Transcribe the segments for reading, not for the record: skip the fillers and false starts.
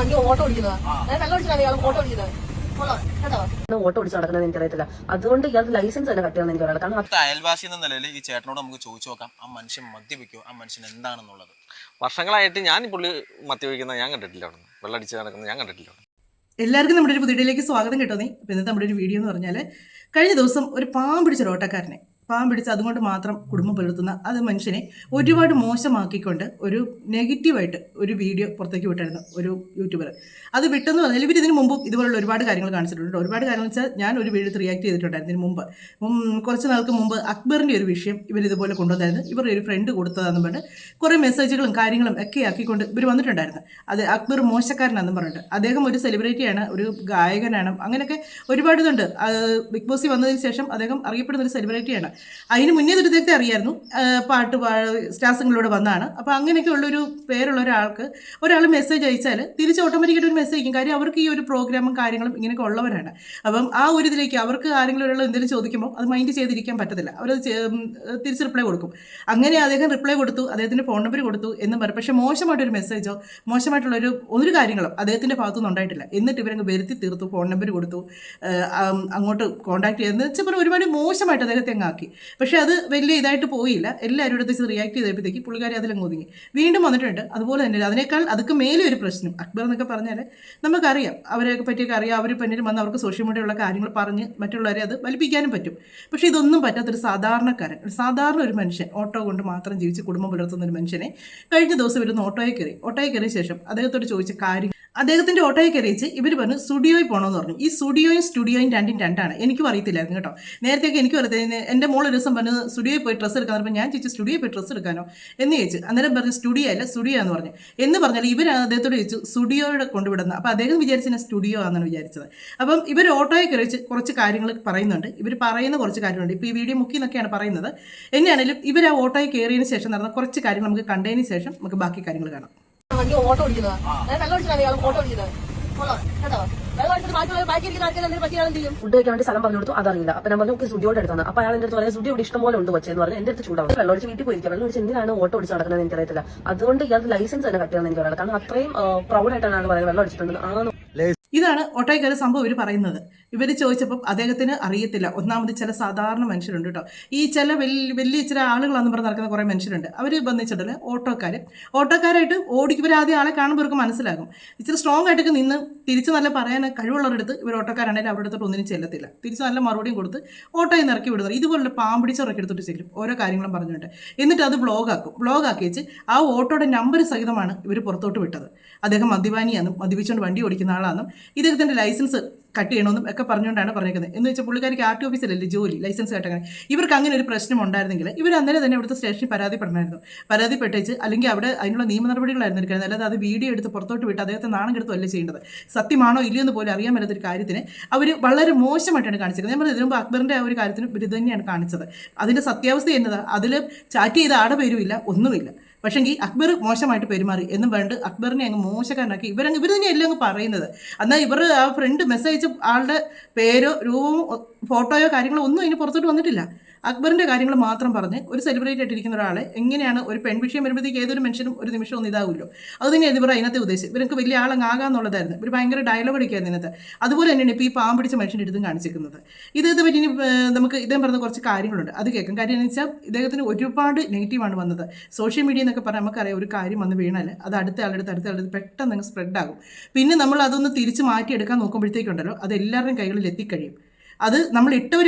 Auto ഓടിച്ച് നടക്കുന്നത് എനിക്കറിയത്തില്ല. അതുകൊണ്ട് ഇയാൾക്ക് ലൈസൻസ് തന്നെ കട്ട് ചെയ്യണമെന്ന് എനിക്കറിയാം. കാരണം അയൽവാസി എന്ന നിലയിൽ ഈ ചേട്ടനോട് നമുക്ക് ചോദിച്ചു നോക്കാം, ആ മനുഷ്യൻ മദ്യപിക്കോ, ആ മനുഷ്യൻ എന്താണെന്നുള്ളത്. വർഷങ്ങളായിട്ട് ഞാൻ പുള്ളി മദ്യപിക്കുന്നത് ഞാൻ കണ്ടിട്ടില്ല, അവിടെ വെള്ളടിച്ച് നടക്കുന്നത് ഞാൻ കണ്ടിട്ടില്ല. എല്ലാവർക്കും നമ്മുടെ ഒരു പുതിയയിലേക്ക് സ്വാഗതം കേട്ടോ. അപ്പോൾ ഇന്നത്തെ നമ്മുടെ ഒരു വീഡിയോ എന്ന് പറഞ്ഞാൽ, കഴിഞ്ഞ ദിവസം ഒരു പാമ്പ് പിടിച്ച ഓട്ടക്കാരനെ പിടിച്ച് അതുകൊണ്ട് മാത്രം കുടുംബം പുലർത്തുന്ന അത് മനുഷ്യനെ ഒരുപാട് മോശമാക്കിക്കൊണ്ട് ഒരു നെഗറ്റീവായിട്ട് ഒരു വീഡിയോ പുറത്തേക്ക് വിട്ടായിരുന്നു ഒരു യൂട്യൂബർ. അത് വിട്ടെന്ന് പറഞ്ഞാൽ ഇവർ ഇതിന് മുമ്പ് ഇതുപോലുള്ള ഒരുപാട് കാര്യങ്ങൾ കാണിച്ചിട്ടുണ്ട്. ഒരുപാട് കാര്യങ്ങൾ വെച്ചാൽ ഞാൻ ഒരു വീഡിയോ റിയാക്ട് ചെയ്തിട്ടുണ്ടായിരുന്നു ഇതിന് മുമ്പ്. കുറച്ച് നാൾക്ക് മുമ്പ് അക്ബറിൻ്റെ ഒരു വിഷയം ഇവർ ഇതുപോലെ കൊണ്ടുവന്നായിരുന്നു. ഇവരുടെ ഒരു ഫ്രണ്ട് കൊടുത്തതാണെന്ന് പറഞ്ഞിട്ട് കുറേ മെസ്സേജുകളും കാര്യങ്ങളും ഒക്കെ ആക്കിക്കൊണ്ട് ഇവർ വന്നിട്ടുണ്ടായിരുന്നു. അത് അക്ബർ മോശക്കാരനാണെന്ന് പറഞ്ഞിട്ട്. അദ്ദേഹം ഒരു സെലിബ്രിറ്റിയാണ്, ഒരു ഗായകനാണ്, അങ്ങനെയൊക്കെ ഒരുപാട് ഇതുണ്ട്. ബിഗ് ബോസിൽ വന്നതിന് ശേഷം അദ്ദേഹം അറിയപ്പെടുന്ന ഒരു സെലിബ്രിറ്റിയാണ്. അതിന് മുന്നേ ദുരിതത്തെ അറിയായിരുന്നു, പാട്ട് സ്റ്റാർസിങ്ങിലൂടെ വന്നതാണ്. അപ്പോൾ അങ്ങനെയൊക്കെ ഉള്ളൊരു പേരുള്ള ഒരാൾ മെസ്സേജ് അയച്ചാൽ തിരിച്ച് ഓട്ടോമാറ്റിക്കായിട്ട് ഒരു മെസ്സേജ് അയക്കും. കാര്യം അവർക്ക് ഈ ഒരു പ്രോഗ്രാമും കാര്യങ്ങളും ഇങ്ങനെയൊക്കെ ഉള്ളവരാണ്. അപ്പം ആ ഒരു ഇതിലേക്ക് അവർക്ക് ആരെങ്കിലും ഒരാൾ എന്തെങ്കിലും ചോദിക്കുമ്പോൾ അത് മൈൻഡ് ചെയ്തിരിക്കാൻ പറ്റത്തില്ല. അവരത് തിരിച്ച് റിപ്ലൈ കൊടുക്കും. അങ്ങനെ അദ്ദേഹം റിപ്ലൈ കൊടുത്തു, അദ്ദേഹത്തിൻ്റെ ഫോൺ നമ്പർ കൊടുത്തു എന്നും പറയും. പക്ഷേ മോശമായിട്ടൊരു മെസ്സേജോ മോശമായിട്ടുള്ളൊരു കാര്യങ്ങളും അദ്ദേഹത്തിൻ്റെ ഭാഗത്തുനിന്ന് ഉണ്ടായിട്ടില്ല. എന്നിട്ട് ഇവരങ്ങ് വരുത്തി തീർത്തു, ഫോൺ നമ്പർ കൊടുത്തു, അങ്ങോട്ട് കോൺടാക്ട് ചെയ്തെന്ന് വെച്ചാൽ ഒരുപാട് മോശമായിട്ട് അദ്ദേഹത്തെ അങ്ങ് ആക്കി. പക്ഷേ അത് വലിയ ഇതായിട്ട് പോയില്ല. എല്ലാവരും എടുത്ത് റിയാക്ട് ചെയ്തപ്പോഴത്തേക്ക് പുള്ളിക്കാരി അതിലങ്ങ് ഒതുങ്ങി. വീണ്ടും വന്നിട്ടുണ്ട് അതുപോലെ തന്നെ. അതിനേക്കാൾ അതൊക്കെ മേലെ ഒരു പ്രശ്നം. അക്ബർ എന്നൊക്കെ പറഞ്ഞാൽ നമുക്കറിയാം, അവരെ പറ്റിയൊക്കെ അറിയാം. അവർ പിന്നീട് വന്ന് അവർക്ക് സോഷ്യൽ മീഡിയയുള്ള കാര്യങ്ങൾ പറഞ്ഞ് മറ്റുള്ളവരെ അത് വലിപ്പിക്കാനും പറ്റും. പക്ഷേ ഇതൊന്നും പറ്റാത്തൊരു സാധാരണക്കാരൻ, സാധാരണ ഒരു മനുഷ്യൻ, ഓട്ടോ കൊണ്ട് മാത്രം ജീവിച്ച് കുടുംബം പുലർത്തുന്ന ഒരു മനുഷ്യനെ കഴിഞ്ഞ ദിവസം വരുന്ന ഓട്ടോയിൽ കയറിയ ശേഷം അദ്ദേഹത്തോട് ചോദിച്ച കാര്യം, അദ്ദേഹത്തിൻ്റെ ഓട്ടോയിൽ കയറിയിച്ച് ഇവർ പറഞ്ഞു സ്റ്റുഡിയോയിൽ പോകണമെന്ന് പറഞ്ഞു. ഈ സ്റ്റുഡിയോയും രണ്ടാണ്. എനിക്കും അറിയത്തില്ലായിരുന്നു കേട്ടോ. നേരത്തെയൊക്കെ എനിക്കും അറിയത്തില്ല. എൻ്റെ മോൾ ഒരു ദിവസം പറഞ്ഞു സ്റ്റുഡിയോയിൽ പോയി ഡ്രസ്സ് എടുക്കാൻ പറഞ്ഞപ്പോൾ ഞാൻ ചോദിച്ചു സ്റ്റുഡിയോയിൽ പോയി ഡ്രസ്സ് എടുക്കാനോ എന്ന് ചോദിച്ചു. അന്നേരം പറഞ്ഞു സ്റ്റുഡിയോ എന്ന് പറഞ്ഞു. എന്ന് പറഞ്ഞാൽ ഇവർ അദ്ദേഹത്തോട് ചോദിച്ചു സ്റ്റുഡിയോയുടെ കൊണ്ടുവിടുന്നത്. അപ്പോൾ അദ്ദേഹം വിചാരിച്ചത് സ്റ്റുഡിയോ ആണെന്നാണ് വിചാരിച്ചത്. അപ്പം ഇവർ ഓട്ടോയിൽ കയറിച്ച് കുറച്ച് കാര്യങ്ങൾ പറയുന്നുണ്ട്. ഇവർ പറയുന്ന കുറച്ച് കാര്യങ്ങളുണ്ട്. ഇപ്പോൾ ഈ വീഡിയോ മുക്കി എന്നൊക്കെയാണ് പറയുന്നത്. എന്നെയാണെങ്കിലും ഇവർ ആ ഓട്ടോയിൽ കയറിയതിന് ശേഷം നടന്ന കുറച്ച് കാര്യങ്ങൾ നമുക്ക് കണ്ടതിന് ശേഷം നമുക്ക് ബാക്കി കാര്യങ്ങൾ കാണാം. ഓട്ടോ ഓടിക്കുന്നത് ഓട്ടോ ഓടിക്കുന്നത് ഫുഡ് കഴിക്കാൻ വേണ്ടി സ്ഥലം പറഞ്ഞു കൊടുത്തു, അതറിയില്ല. അപ്പൊ ഞാൻ പറഞ്ഞു സ്റ്റുഡിയോയുടെ അടുത്താണ്. അപ്പൊ അയാൾ എന്റെ അടുത്ത് പറയാം സ്റ്റുഡിയോ ഇവിടെ ഇഷ്ടംപോലെ ഉണ്ട് വെച്ചെന്ന് പറഞ്ഞ് എന്റെ അടുത്ത് ചൂടാവും. വെള്ളം ഒഴിച്ച് വീട്ടിൽ പോയിരിക്കാം. വെള്ളം ഒഴിച്ച് എന്തിനാണ് ഓട്ടോ ഓടിച്ച് നടക്കുന്നത് എനിക്കറിയത്തില്ല. അതുകൊണ്ട് ഇയാൾക്ക് ലൈസൻസ് തന്നെ കട്ട് ചെയ്യണമെന്ന് എനിക്കറിയാം. കാരണം അത്രയും പ്രൗഡായിട്ടാണ് ആൾ പറയുന്നത് വെള്ളം അടിച്ചിട്ടുണ്ട്. ഇതാണ് ഓട്ടോയ്ക്കാരെ സംഭവം ഇവർ പറയുന്നത്. ഇവർ ചോദിച്ചപ്പം അദ്ദേഹത്തിന് അറിയത്തില്ല. ഒന്നാമത് ചില സാധാരണ മനുഷ്യരുണ്ട് കേട്ടോ. ഈ ചില വലിയ ചില ആളുകളാന്ന് പറഞ്ഞ് നടക്കുന്ന കുറേ മനുഷ്യരുണ്ട്. അവർ വന്നിട്ടുണ്ടല്ലോ ഓട്ടോക്കാരായിട്ട് ഓടിക്കും. ആദ്യം ആളെ കാണുമ്പോൾ ഇവർക്ക് മനസ്സിലാകും. ഇച്ചിരി സ്ട്രോങ് ആയിട്ടൊക്കെ നിന്ന് തിരിച്ച് നല്ല പറയാൻ കഴിവുള്ളവരുടെ അടുത്ത് ഇവർ ഓട്ടോക്കാരാണെങ്കിൽ അവരുടെ അടുത്തോട്ട് ഒന്നിനും ചെല്ലത്തില്ല. തിരിച്ച് നല്ല മറുപടിയും കൊടുത്ത് ഓട്ടോയിൽ നിന്ന് ഇറക്കി വിടുന്നത്. ഇതുപോലുള്ള പാമ്പിടിച്ചവരൊക്കെ എടുത്തിട്ട് ചെല്ലും, ഓരോ കാര്യങ്ങളും പറഞ്ഞുകൊണ്ട്. എന്നിട്ട് അത് ബ്ലോഗാക്കി വെച്ച് ആ ഓട്ടോയുടെ നമ്പർ സഹിതമാണ് ഇവർ പുറത്തോട്ട് വിട്ടത്. അദ്ദേഹം മദ്യപാനിയാണെന്നും മദ്യപിച്ചുകൊണ്ട് വണ്ടി ഓടിക്കുന്ന ആളാണെന്നും ഇദ്ദേഹത്തിൻ്റെ ലൈസൻസ് കട്ട് ചെയ്യണമെന്നും ഒക്കെ പറഞ്ഞുകൊണ്ടാണ് പറഞ്ഞേക്കുന്നത്. എന്ന് വെച്ചാൽ പുള്ളിക്കാരിക്ക് ആർ ടി ഓഫീസിലല്ലേ ജോലി, ലൈസൻസ് കട്ടങ്ങനെ. ഇവർക്ക് അങ്ങനെ ഒരു പ്രശ്നം ഉണ്ടായിരുന്നെങ്കിൽ ഇവർ അന്നേരം തന്നെ ഇവിടുത്തെ സ്റ്റേഷനിൽ പരാതിപ്പെട്ടേച്ച് അല്ലെങ്കിൽ അവിടെ അതിനുള്ള നിയമ നടപടികളായിരുന്നു എടുക്കുന്നത്. അല്ലാതെ അത് വീഡിയോ എടുത്ത് പുറത്തോട്ട് വിട്ട് അദ്ദേഹത്തെ നാണം കെടുത്തുമല്ലേ ചെയ്യേണ്ടത്. സത്യമാണോ ഇല്ലയോ എന്ന് പോലും അറിയാൻ പറ്റാത്തൊരു കാര്യത്തിന് അവർ വളരെ മോശമായിട്ടാണ് കാണിച്ചത്. ഞാൻ പറഞ്ഞത് ഇതിനു മുമ്പ് അക്ബറിൻ്റെ ആ ഒരു കാര്യത്തിന് ഇവർ ഇത് തന്നെയാണ് കാണിച്ചത്. അതിൻ്റെ സത്യാവസ്ഥ എന്നതാണ്, അതിൽ ചാറ്റ് ചെയ്ത ആടെ പേരുമില്ല, ഒന്നുമില്ല. പക്ഷേങ്കിൽ അക്ബർ മോശമായിട്ട് പെരുമാറി എന്നും വേണ്ട അക്ബറിനെ അങ്ങ് മോശക്കാരനാക്കി ഇവർ തന്നെ എല്ലാം അങ്ങ് പറയുന്നത്. എന്നാൽ ഇവർ ആ ഫ്രണ്ട് മെസ്സേജ് ആളുടെ പേരോ രൂപമോ ഫോട്ടോയോ കാര്യങ്ങളോ ഒന്നും അതിന് പുറത്തോട്ട് വന്നിട്ടില്ല. അക്ബറിൻ്റെ കാര്യങ്ങൾ മാത്രം പറഞ്ഞ് ഒരു സെലിബ്രേറ്റ് ആയിട്ടിരിക്കുന്ന ഒരാളെ എങ്ങനെയാണ് ഒരു പെൺവിഷയം വരുമ്പോഴത്തേക്ക് ഏതൊരു മനുഷ്യനും ഒരു നിമിഷം ഒന്നും ഇതാവില്ലോ. അത് തന്നെയാണ് ഇവർ അതിനകത്തെ ഉദ്ദേശം. ഇവർക്ക് വലിയ ആളങ്ങാകാന്നുള്ളതായിരുന്നു. ഇവർ ഭയങ്കര ഡയലോഗ് അടിക്കായിരുന്നു ഇതിനകത്ത്. അതുപോലെ തന്നെയാണ് ഇപ്പോൾ ഈ പാമ്പിടിച്ച മനുഷ്യൻ്റെ അടുത്തും കാണിച്ചിരിക്കുന്നത്. ഇദ്ദേഹത്തെ പറ്റി നമുക്ക് ഇദ്ദേഹം പറഞ്ഞ കുറച്ച് കാര്യങ്ങളുണ്ട്, അത് കേൾക്കും. കാര്യം എന്ന് വെച്ചാൽ ഇദ്ദേഹത്തിന് ഒരുപാട് നെഗറ്റീവാണ് വന്നത്. സോഷ്യൽ മീഡിയ എന്നൊക്കെ പറഞ്ഞാൽ നമുക്കറിയാം, ഒരു കാര്യം വന്ന് വീണാൽ അത് അടുത്ത ആളുടെ പെട്ടെന്ന് അങ്ങ് സ്പ്രെഡാകും. പിന്നെ നമ്മൾ അതൊന്ന് തിരിച്ച് മാറ്റിയെടുക്കാൻ നോക്കുമ്പോഴത്തേക്കുണ്ടല്ലോ അത് എല്ലാവരുടെയും കൈകളിൽ എത്തിക്കഴിയും. അത് നമ്മൾ ഇട്ടവർ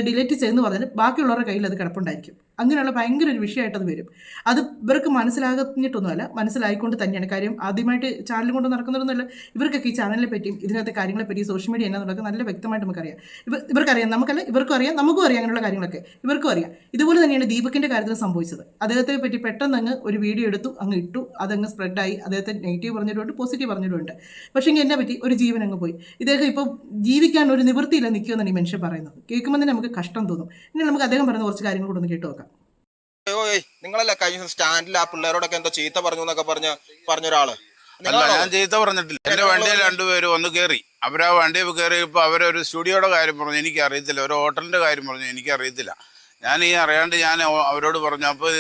ഡിലീറ്റ് ചെയ്തെന്ന് പറഞ്ഞാൽ ബാക്കിയുള്ളവരുടെ കയ്യിൽ അത് കിടപ്പുണ്ടായിരിക്കും. അങ്ങനെയുള്ള ഭയങ്കര ഒരു വിഷയമായിട്ടത് വരും. അത് ഇവർക്ക് മനസ്സിലാകഞ്ഞിട്ടൊന്നുമല്ല, മനസ്സിലായിക്കൊണ്ട് തന്നെയാണ്. കാര്യം ആദ്യമായിട്ട് ചാനൽ കൊണ്ട് നടക്കുന്നതൊന്നുമല്ല. ഇവർക്കൊക്കെ ഈ ചാനലിനെ പറ്റിയും ഇതിനകത്തെ കാര്യങ്ങളെപ്പറ്റി സോഷ്യൽ മീഡിയ എന്നാന്നുള്ളത് നല്ല വ്യക്തമായിട്ട് നമുക്കറിയാം. ഇവർക്കറിയാം, നമുക്കല്ല ഇവർക്കും അറിയാം, നമുക്കും അറിയാം. അങ്ങനെയുള്ള കാര്യങ്ങളൊക്കെ ഇവർക്കും അറിയാം. ഇതുപോലെ തന്നെയാണ് ദീപകിൻ്റെ കാര്യത്തിൽ സംഭവിച്ചത്. അദ്ദേഹത്തെ പറ്റി പെട്ടെന്ന് അങ്ങ് ഒരു വീഡിയോ എടുത്തു, അങ്ങ് ഇട്ടു, അതങ്ങ് സ്പ്രെഡായി. അദ്ദേഹത്തെ നെഗറ്റീവ് പറഞ്ഞിട്ടുണ്ട്, പോസിറ്റീവ് പറഞ്ഞിട്ടുണ്ട്. പക്ഷേ എന്നെ പറ്റി ഒരു ജീവൻ അങ്ങ് പോയി. ഇദ്ദേഹം ഇപ്പോൾ ജീവിക്കാൻ ഒരു നിവൃത്തിയില്ല നിൽക്കുമെന്നാണ് ഈ മനുഷ്യൻ പറയുന്നത്. കേൾക്കുമ്പോൾ തന്നെ നമുക്ക് കഷ്ടം തോന്നും. ഇനി നമുക്ക് അദ്ദേഹം പറയുന്ന കുറച്ച് കാര്യങ്ങൾ കൂടെ ഒന്ന് കേട്ട് നോക്കാം. നിങ്ങളല്ലേ കഴിഞ്ഞ സ്റ്റാൻഡിൽ ആ പിള്ളേരോടൊക്കെ എന്തോ ചീത്ത പറഞ്ഞു എന്നൊക്കെ പറഞ്ഞൊരാള്? ഞാൻ ചീത്ത പറഞ്ഞിട്ടില്ല. എന്റെ വണ്ടിയിൽ രണ്ടുപേരും ഒന്ന് കയറി. അവരാ വണ്ടിയിൽ കയറിയപ്പോ അവരൊരു സ്റ്റുഡിയോയുടെ കാര്യം പറഞ്ഞു, എനിക്കറിയത്തില്ല. ഒരു ഹോട്ടലിന്റെ കാര്യം പറഞ്ഞു, എനിക്കറിയത്തില്ല. ഞാൻ അറിയാണ്ട് ഞാൻ അവരോട് പറഞ്ഞു, അപ്പോൾ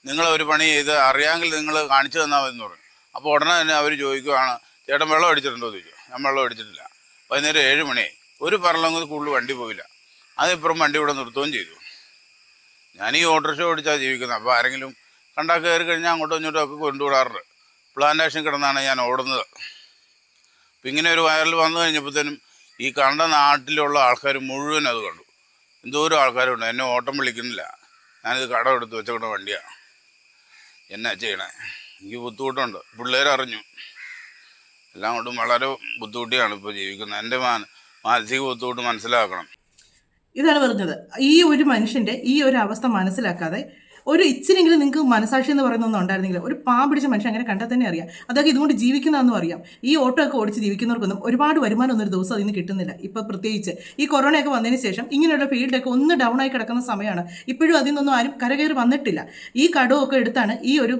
നിങ്ങൾ ഒരു പണി ചെയ്ത് അറിയാമെങ്കിൽ നിങ്ങൾ കാണിച്ചു തന്നാൽ മതി എന്ന് പറഞ്ഞു. അപ്പോൾ ഉടനെ തന്നെ അവർ ചോദിക്കുവാണ്, ചേട്ടൻ വെള്ളം അടിച്ചിട്ടുണ്ടോ എന്ന് ചോദിച്ചു. ഞാൻ വെള്ളം അടിച്ചിട്ടില്ല. വൈകുന്നേരം 7 മണിയായി. ഒരു പറളങ്ങ് കൂടുതൽ വണ്ടി പോയില്ല. അതിപ്പുറം വണ്ടി ഇവിടെ നിർത്തുകയും ചെയ്തു. ഞാൻ ഈ ഓട്ടോറിക്ഷ ഓടിച്ചാൽ ജീവിക്കുന്നത്. അപ്പോൾ ആരെങ്കിലും കണ്ടാൽ കയറി കഴിഞ്ഞാൽ അങ്ങോട്ടും ഇങ്ങോട്ടും ഒക്കെ കൊണ്ടുവിടാറുണ്ട്. പ്ലാന്റേഷൻ കിടന്നാണ് ഞാൻ ഓടുന്നത്. അപ്പം ഇങ്ങനെ ഒരു വൈറൽ വന്നു കഴിഞ്ഞപ്പോഴത്തേനും ഈ കണ്ട നാട്ടിലുള്ള ആൾക്കാർ മുഴുവൻ അത് കണ്ടു. എന്തോരം ആൾക്കാരുണ്ട്. എന്നെ ഓട്ടം വിളിക്കുന്നില്ല. ഞാനിത് കടം എടുത്ത് വെച്ചുകൊണ്ട് വണ്ടിയാണ്. എന്നാ ചെയ്യണേ? എനിക്ക് ബുദ്ധിമുട്ടുണ്ട്. പിള്ളേരറിഞ്ഞു. എല്ലാം കൊണ്ടും വളരെ ബുദ്ധിമുട്ടിയാണ് ഇപ്പോൾ ജീവിക്കുന്നത്. എൻ്റെ മാനസിക ബുദ്ധിമുട്ട് മനസ്സിലാക്കണം. ഇതാണ് പറഞ്ഞത്. ഈ ഒരു മനുഷ്യൻ്റെ ഈ ഒരു അവസ്ഥ മനസ്സിലാക്കാതെ ഒരു ഇച്ചിരെങ്കിലും നിങ്ങൾക്ക് മനസാക്ഷി എന്ന് പറയുന്നൊന്നും ഉണ്ടായിരുന്നെങ്കിൽ ഒരു പിടിച്ച മനുഷ്യൻ അങ്ങനെ കണ്ടാൽ തന്നെ അറിയാം അതൊക്കെ ഇതുകൊണ്ട് ജീവിക്കുന്നതെന്നും അറിയാം. ഈ ഓട്ടോ ഒക്കെ ഓടിച്ച് ജീവിക്കുന്നവർക്കൊന്നും ഒരുപാട് വരുമാനമൊന്നും ഒരു ദിവസം അതിന് കിട്ടുന്നില്ല. ഇപ്പോൾ പ്രത്യേകിച്ച് ഈ കൊറോണയൊക്കെ വന്നതിന് ശേഷം ഇങ്ങനെയുള്ള ഫീൽഡൊക്കെ ഒന്ന് ഡൗൺ ആയി കിടക്കുന്ന സമയമാണ്. ഇപ്പോഴും അതിൽ നിന്നൊന്നും ആരും കരകയറി വന്നിട്ടില്ല. ഈ കടമൊക്കെ എടുത്താണ് ഈ ഒരു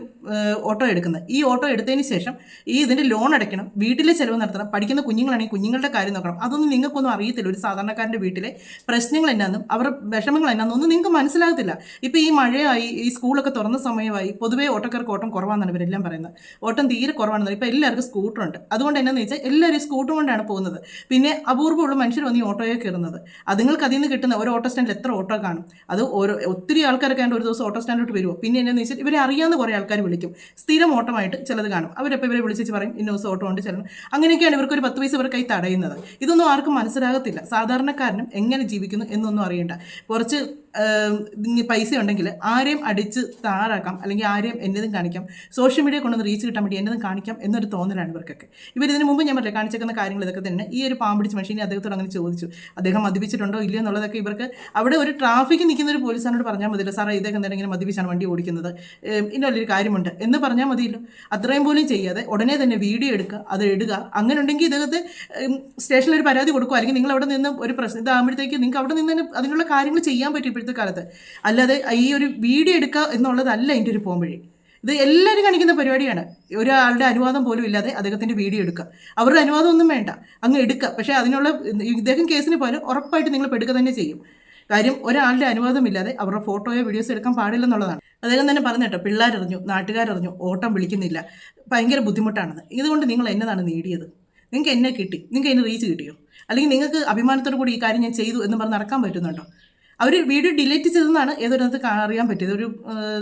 ഓട്ടോ എടുക്കുന്നത്. ഈ ഓട്ടോ എടുത്തതിന് ശേഷം ഇതിൻ്റെ ലോൺ അടയ്ക്കണം, വീട്ടിലെ ചെലവ് നടത്തണം, പഠിക്കുന്ന കുഞ്ഞുങ്ങളാണെങ്കിൽ കുഞ്ഞുങ്ങളുടെ കാര്യം നോക്കണം. അതൊന്നും നിങ്ങൾക്കൊന്നും അറിയത്തില്ല. ഒരു സാധാരണക്കാരൻ്റെ വീട്ടിലെ പ്രശ്നങ്ങൾ എന്നാന്നും അവരുടെ വിഷമങ്ങൾ എന്നാന്നും ഒന്നും നിങ്ങൾക്ക് മനസ്സിലാകത്തില്ല. ഇപ്പോൾ ഈ മഴയായി, ഈ സ്കൂളൊക്കെ തുറന്ന സമയമായി, പൊതുവേ ഓട്ടോക്കാർക്ക് ഓട്ടം കുറവാണെന്നാണ് ഇവരെല്ലാം പറയുന്നത്. ഓട്ടം തീരെ കുറവാണെന്ന്. ഇപ്പോൾ എല്ലാവർക്കും സ്കൂട്ടറുണ്ട്. അതുകൊണ്ട് എന്നാന്ന് വെച്ചാൽ എല്ലാവരും സ്കൂട്ടർ കൊണ്ടാണ് പോകുന്നത്. പിന്നെ അപൂർവമുള്ള മനുഷ്യർ വന്ന് ഈ ഓട്ടോയെ കയറുന്നത്. അതുങ്ങൾക്ക് അതിൽ നിന്ന് കിട്ടുന്ന ഒരു ഓട്ടോ സ്റ്റാൻഡിൽ എത്ര ഓട്ടോ കാണും? അത് ഒത്തിരി ആൾക്കാരൊക്കെ ഒരു ദിവസം ഓട്ടോ സ്റ്റാൻഡിലോട്ട് വരുമോ? പിന്നെ എന്നാന്ന് വെച്ചാൽ ഇവരെ അറിയാവുന്ന കുറേ ആൾക്കാർ വിളിക്കും. സ്ഥിരം ഓട്ടമായിട്ട് ചിലത് കാണും. അവരപ്പോൾ ഇവരെ വിളിച്ച് പറയും ഇന്ന ദിവസം ഓട്ടോ കൊണ്ട് ചെല്ലണം. അങ്ങനെയൊക്കെയാണ് ഇവർക്ക് ഒരു 10 പൈസ ഇവർ കൈ തടയുന്നത്. ഇതൊന്നും ആർക്കും മനസ്സിലാകത്തില്ല. സാധാരണക്കാരനും എങ്ങനെ ജീവിക്കുന്നു എന്നൊന്നും അറിയണ്ട. കുറച്ച് പൈസ ഉണ്ടെങ്കിൽ ആരെയും അടിച്ച് താറാക്കാം, അല്ലെങ്കിൽ ആരെയും എന്നതും കാണിക്കാം, സോഷ്യൽ മീഡിയ കൊണ്ടൊന്ന് റീച്ച് കിട്ടാൻ വേണ്ടി എന്നതും കാണിക്കാം എന്നൊരു തോന്നലാണ് ഇവർക്കൊക്കെ. ഇവരിതിന് മുമ്പ് ഞാൻ പറഞ്ഞില്ല കാണിച്ചേക്കുന്ന കാര്യങ്ങൾ ഇതൊക്കെ തന്നെ. ഈ ഒരു പിടിച്ച മനുഷ്യനെ അദ്ദേഹത്തോട് അങ്ങനെ ചോദിച്ചു, അദ്ദേഹം മദ്യപിച്ചിട്ടുണ്ടോ ഇല്ലയോ എന്നുള്ളതൊക്കെ ഇവർക്ക് അവിടെ ഒരു ട്രാഫിക്ക് നിൽക്കുന്ന ഒരു പോലീസാനോട് പറഞ്ഞാൽ മതിയല്ലോ, സാറേ ഇദ്ദേഹം എന്തെങ്കിലും മദ്യപിച്ചാണ് വണ്ടി ഓടിക്കുന്നത്, ഇന്നൊരു കാര്യമുണ്ട് എന്ന് പറഞ്ഞാൽ മതിയല്ലോ. അത്രയും പോലും ചെയ്യാതെ ഉടനെ തന്നെ വീഡിയോ എടുക്കുക, അത് ഇടുക. അങ്ങനെ ഉണ്ടെങ്കിൽ ഇദ്ദേഹത്തെ സ്റ്റേഷനിൽ ഒരു പരാതി കൊടുക്കുക, അല്ലെങ്കിൽ നിങ്ങൾ അവിടെ നിന്ന് ഒരു പ്രശ്നം ഇതാകുമ്പോഴത്തേക്ക് നിങ്ങൾക്ക് അവിടെ നിന്ന് അതിനുള്ള കാര്യങ്ങൾ ചെയ്യാൻ പറ്റും ഇപ്പോഴത്തെ കാലത്ത്. അല്ലാതെ ഈ ഒരു വീഡിയോ എടുക്കുക എന്നുള്ളതല്ല എൻ്റെ ഒരു പോംവഴി. ഇത് എല്ലാവരും കാണിക്കുന്ന പരിപാടിയാണ്. ഒരാളുടെ അനുവാദം പോലും ഇല്ലാതെ അദ്ദേഹത്തിൻ്റെ വീഡിയോ എടുക്കുക. അവരുടെ അനുവാദം ഒന്നും വേണ്ട, അങ്ങ് എടുക്കുക. പക്ഷേ അതിനുള്ള ഇദ്ദേഹം കേസിന് പോലും ഉറപ്പായിട്ട് നിങ്ങൾ പെടുക തന്നെ ചെയ്യും. കാര്യം ഒരാളുടെ അനുവാദമില്ലാതെ അവരുടെ ഫോട്ടോയോ വീഡിയോസ് എടുക്കാൻ പാടില്ലെന്നുള്ളതാണ്. അദ്ദേഹം തന്നെ പറഞ്ഞിട്ടോ, പിള്ളേരറിഞ്ഞു, നാട്ടുകാരറിഞ്ഞു, ഓട്ടം വിളിക്കുന്നില്ല, ഭയങ്കര ബുദ്ധിമുട്ടാണെന്ന്. ഇതുകൊണ്ട് നിങ്ങൾ എന്നതാണ് നേടിയത്? നിങ്ങൾക്ക് എന്നെ കിട്ടി, നിങ്ങൾക്ക് അതിന് റീച്ച് കിട്ടിയോ? അല്ലെങ്കിൽ നിങ്ങൾക്ക് അഭിമാനത്തോടു കൂടി ഈ കാര്യം ഞാൻ ചെയ്തു എന്ന് പറഞ്ഞ് നടക്കാൻ പറ്റുന്നുണ്ടോ? അവർ വീഡിയോ ഡിലീറ്റ് ചെയ്തെന്നാണ് ഏതൊരിടത്ത് അറിയാൻ പറ്റിയത്. ഒരു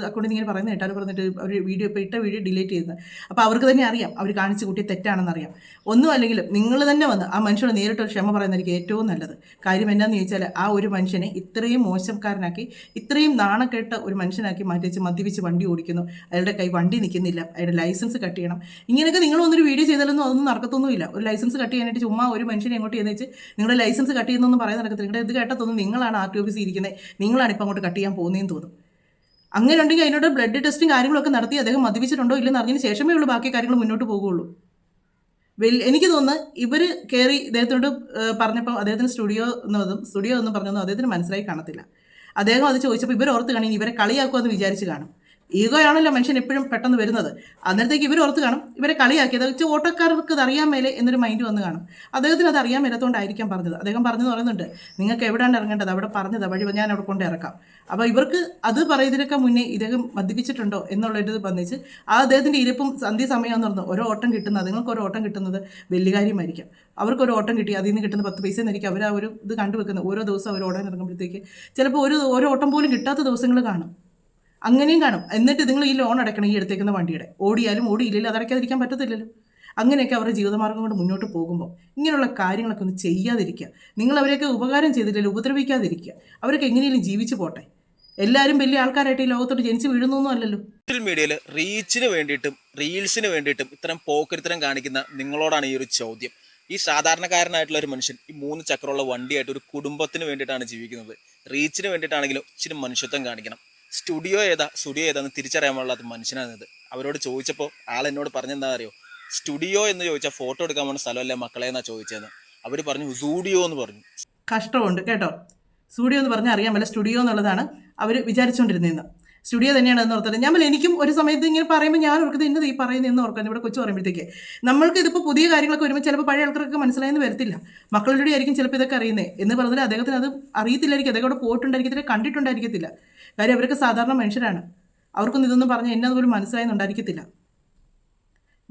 അക്കൗണ്ടിൽ ഇങ്ങനെ പറയുന്നത് കേട്ടാൽ പറഞ്ഞിട്ട് അവർ വീഡിയോ ഇപ്പോൾ ഇട്ട വീഡിയോ ഡിലീറ്റ് ചെയ്യുന്നത്. അപ്പോൾ അവർക്ക് തന്നെ അറിയാം അവർ കാണിച്ച് കൂട്ടി തെറ്റാണെന്നറിയാം. ഒന്നും അല്ലെങ്കിലും നിങ്ങൾ തന്നെ വന്ന് ആ മനുഷ്യനോട് നേരിട്ടൊരു ക്ഷമ പറയുന്നതായിരിക്കും ഏറ്റവും നല്ലത്. കാര്യം എന്താണെന്ന് ചോദിച്ചാൽ ആ ഒരു മനുഷ്യനെ ഇത്രയും മോശക്കാരനാക്കി, ഇത്രയും നാണക്കെട്ട ഒരു മനുഷ്യനാക്കി മാറ്റി വെച്ച് മദ്യപിച്ച് വണ്ടി ഓടിക്കുന്നു, അയാളുടെ കൈ വണ്ടി നിൽക്കുന്നില്ല, അയാളുടെ ലൈസൻസ് കട്ട് ചെയ്യണം. ഇങ്ങനെയൊക്കെ നിങ്ങൾ വന്നൊരു വീഡിയോ ചെയ്താലൊന്നും അതൊന്നും നടക്കത്തൊന്നുമില്ല. ഒരു ലൈസൻസ് കട്ട് ചെയ്യാനായിട്ട് ചുമ്മാ ഒരു മനുഷ്യനെ എങ്ങോട്ട് ചെയ്യുന്ന വെച്ച് നിങ്ങളുടെ ലൈസൻസ് കട്ട് ചെയ്യുന്നൊന്നും പറയാൻ നടക്കത്തില്ല. നിങ്ങളുടെ ഇത് കേട്ടതൊന്നും നിങ്ങളാണ് ആർ ടി ഓഫീസിൽ ഇരിക്കുന്നത്, നിങ്ങളാണ് ഇപ്പം അങ്ങോട്ട് കട്ട് ചെയ്യാൻ പോകുന്നതെന്ന് തോന്നും. അങ്ങനെ ഉണ്ടെങ്കിൽ അതിനോട് ബ്ലഡ് ടെസ്റ്റും കാര്യങ്ങളൊക്കെ നടത്തി അദ്ദേഹം മദ്യപിച്ചിട്ടുണ്ടോ ഇല്ലെന്ന് അറിഞ്ഞതിന് ശേഷമേ ഉള്ളൂ ബാക്കി കാര്യങ്ങൾ മുന്നോട്ട് പോകുള്ളൂ. എനിക്ക് തോന്നുന്നു ഇവർ കയറി ഇദ്ദേഹത്തോട് പറഞ്ഞപ്പോൾ അദ്ദേഹത്തിന് സ്റ്റുഡിയോ എന്ന് പറഞ്ഞൊന്നും അദ്ദേഹത്തിന് മനസ്സിലായി കാണത്തില്ല. അദ്ദേഹം അത് ചോദിച്ചപ്പോൾ ഇവർ ഓർത്ത് കാണി ഇവരെ കളിയാക്കുമെന്ന് വിചാരിച്ച് കാണും. ഈഗോയാണല്ലോ മനുഷ്യൻ എപ്പോഴും പെട്ടെന്ന് വരുന്നത്. അന്നേരത്തേക്ക് ഇവർ ഓർത്ത് കാണും ഇവരെ കളിയാക്കിയത് വെച്ചാൽ ഓട്ടോക്കാർക്ക് അത് അറിയാൻ മേലെ എന്നൊരു മൈൻഡ് വന്ന് കാണും. അദ്ദേഹത്തിന് അത് അറിയാൻ മേലത്തോണ്ടായിരിക്കാം പറഞ്ഞത്. അദ്ദേഹം പറഞ്ഞെന്ന് പറയുന്നുണ്ട്, നിങ്ങൾക്ക് എവിടെയാണ് ഇറങ്ങേണ്ടത് അവിടെ പറഞ്ഞത് വഴി ഞാൻ അവിടെ കൊണ്ട് ഇറക്കാം. അപ്പോൾ ഇവർക്ക് അത് പറയുന്നതിനൊക്കെ മുന്നേ ഇദ്ദേഹം മദ്യപിച്ചിട്ടുണ്ടോ എന്നുള്ളൊരു വന്നിച്ച് ആ അദ്ദേഹത്തിൻ്റെ ഇരിപ്പും സന്ധ്യസമയം എന്ന് പറഞ്ഞു ഓരോ ഓട്ടം കിട്ടുന്നത്, നിങ്ങൾക്ക് ഒരു ഓട്ടം കിട്ടുന്നത് വലിയ കാര്യമായിരിക്കും. അവർക്കൊരു ഓട്ടം കിട്ടി അതിൽ നിന്ന് കിട്ടുന്ന 10 പൈസ എന്നായിരിക്കും അവർ ആ ഒരു ഇത് കണ്ടുവെക്കുന്നത്. ഓരോ ദിവസം അവർ ഓടാൻ ഇറങ്ങുമ്പോഴത്തേക്ക് ചിലപ്പോൾ ഓരോ ഓട്ടം പോലും കിട്ടാത്ത ദിവസങ്ങൾ കാണും. അങ്ങനെയും കാണും. എന്നിട്ട് നിങ്ങൾ ഈ ലോൺ അടയ്ക്കണം ഈ എടുത്തേക്കുന്ന വണ്ടിയുടെ. ഓടിയാലും ഓടിയില്ലല്ലോ അതടയ്ക്കാതിരിക്കാൻ പറ്റത്തില്ലല്ലോ. അങ്ങനെയൊക്കെ അവരുടെ ജീവിതമാർഗം കൊണ്ട് മുന്നോട്ട് പോകുമ്പോൾ ഇങ്ങനെയുള്ള കാര്യങ്ങളൊക്കെ ഒന്ന് ചെയ്യാതിരിക്കുക. നിങ്ങൾ അവരെയൊക്കെ ഉപകാരം ചെയ്തില്ലല്ലോ, ഉപദ്രവിക്കാതിരിക്കുക. അവരൊക്കെ എങ്ങനെയും ജീവിച്ചു പോട്ടെ. എല്ലാവരും വലിയ ആൾക്കാരായിട്ട് ഈ ലോകത്തോട്ട് ജനിച്ച് വീഴുന്നൊന്നും അല്ലല്ലോ. സോഷ്യൽ മീഡിയയിൽ റീച്ചിന് വേണ്ടിയിട്ടും റീൽസിന് വേണ്ടിയിട്ടും ഇത്തരം പോക്കരിത്തരം കാണിക്കുന്ന നിങ്ങളോടാണ് ഈ ഒരു ചോദ്യം. ഈ സാധാരണക്കാരനായിട്ടുള്ള ഒരു മനുഷ്യൻ ഈ 3 ചക്രമുള്ള വണ്ടിയായിട്ട് ഒരു കുടുംബത്തിന് വേണ്ടിയിട്ടാണ് ജീവിക്കുന്നത്. റീച്ചിന് വേണ്ടിയിട്ടാണെങ്കിലും ഇച്ചിരി മനുഷ്യത്വം കാണിക്കണം. സ്റ്റുഡിയോ ഏതാന്ന് തിരിച്ചറിയാൻ പാടില്ലാത്ത മനുഷ്യനാണിത്. അവരോട് ചോദിച്ചപ്പോൾ ആൾ എന്നോട് പറഞ്ഞെന്താ അറിയോ, സ്റ്റുഡിയോ എന്ന് ചോദിച്ചാൽ ഫോട്ടോ എടുക്കാൻ വേണ്ട സ്ഥലമല്ലേ മക്കളെ എന്നാ ചോദിച്ചതെന്ന്. അവർ പറഞ്ഞു സ്റ്റുഡിയോ എന്ന് പറഞ്ഞു. കഷ്ടമുണ്ട് കേട്ടോ. സ്റ്റുഡിയോ എന്ന് പറഞ്ഞാൽ അറിയാൻ പറ്റില്ല, സ്റ്റുഡിയോ എന്നുള്ളതാണ് അവർ വിചാരിച്ചുകൊണ്ടിരുന്നത്. സ്റ്റുഡിയോ തന്നെയാണ് എന്ന് ഓർത്തത്. ഞാൻ എനിക്കും ഒരു സമയത്ത് ഇങ്ങനെ പറയുമ്പോൾ ഞാൻ ഓർക്കുന്നത് ഇന്നത് ഈ പറയുന്നതെന്ന് ഓർക്കുന്നത്. ഇവിടെ കൊച്ചു പറയുമ്പോഴത്തേക്ക് നമ്മൾക്ക് ഇതിപ്പോൾ പുതിയ കാര്യങ്ങളൊക്കെ വരുമ്പോൾ ചിലപ്പോൾ പഴയ ആൾക്കാർക്ക് മനസ്സിലായെന്ന് വരത്തില്ല. മക്കളുടെ ആയിരിക്കും ചിലപ്പോൾ ഇതൊക്കെ അറിയുന്നത് എന്ന് പറഞ്ഞാൽ അദ്ദേഹത്തിന് അത് അറിയത്തില്ലായിരിക്കും. അദ്ദേഹം അവിടെ പോയിട്ടുണ്ടായിരിക്കത്തില്ല, കണ്ടിട്ടുണ്ടായിരിക്കത്തില്ല. കാര്യം അവരൊക്കെ സാധാരണ മനുഷ്യരാണ്. അവർക്കൊന്നും ഇതൊന്നും പറഞ്ഞാൽ എന്നെ അതുപോലും മനസ്സിലായെന്നുണ്ടായിരിക്കത്തില്ല.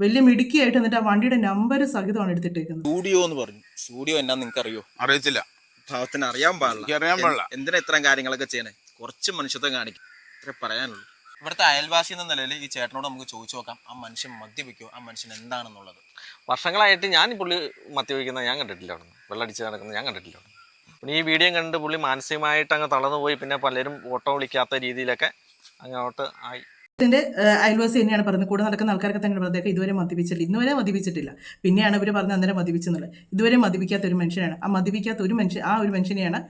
വലിയ മിടുക്കിയായിട്ട് എന്നിട്ട് ആ വണ്ടിയുടെ നമ്പർ സഹിതമാണ് എടുത്തിട്ടേക്കുന്നത്. സ്റ്റുഡിയോ എന്ന് പറഞ്ഞു. സ്റ്റുഡിയോ എന്നാ നിങ്ങൾക്ക് അറിയോ? അറിയത്തില്ല. ഭാവത്തിന് അറിയാൻ പാടില്ല. എനിക്കറിയാൻ പാടില്ല. എന്തിനാ ഇത്തരം കാര്യങ്ങളൊക്കെ ചെയ്യണേ? കുറച്ച് മനുഷ്യത്വം കാണിക്കും. ഇത്രേ പറയാനുള്ളൂ. ഇവിടുത്തെ അയൽവാസി എന്ന നിലയിൽ ഈ ചേട്ടനോട് നമുക്ക് ചോദിച്ചു നോക്കാം, ആ മനുഷ്യൻ മദ്യപിക്കോ, ആ മനുഷ്യൻ എന്താണെന്നുള്ളത്. വർഷങ്ങളായിട്ട് ഞാൻ ഈ പുള്ളി മദ്യപിക്കുന്നത് ഞാൻ കണ്ടിട്ടില്ല അവിടെ നിന്ന്. വെള്ളടിച്ച് നടക്കുന്നത് ഞാൻ കണ്ടിട്ടില്ല അവിടെ നിന്ന്. പിന്നെ ഈ വീഡിയോ കണ്ട് പുള്ളി മാനസികമായിട്ട് അങ്ങ് തളർന്നു പോയി. പിന്നെ പലരും ഓട്ടോ വിളിക്കാത്ത രീതിയിലൊക്കെ അങ്ങോട്ട് ആയി. ഇതിന്റെ അയൽവാസി തന്നെയാണ് പറയുന്നത്, കൂടെ നടക്കുന്ന ആൾക്കാരൊക്കെ തന്നെ പറഞ്ഞേക്കാം ഇതുവരെ മദ്യപിച്ചിട്ടില്ല, ഇന്നുവരെ മദ്യപിച്ചിട്ടില്ല. പിന്നെയാണ് ഇവർ പറഞ്ഞത് അന്നേരം മദ്യപിച്ചെന്നുള്ളത്. ഇതുവരെ മദ്യപിക്കാത്ത ഒരു മനുഷ്യനാണ്. ആ മദ്യപിക്കാത്ത ഒരു മനുഷ്യനെയാണ്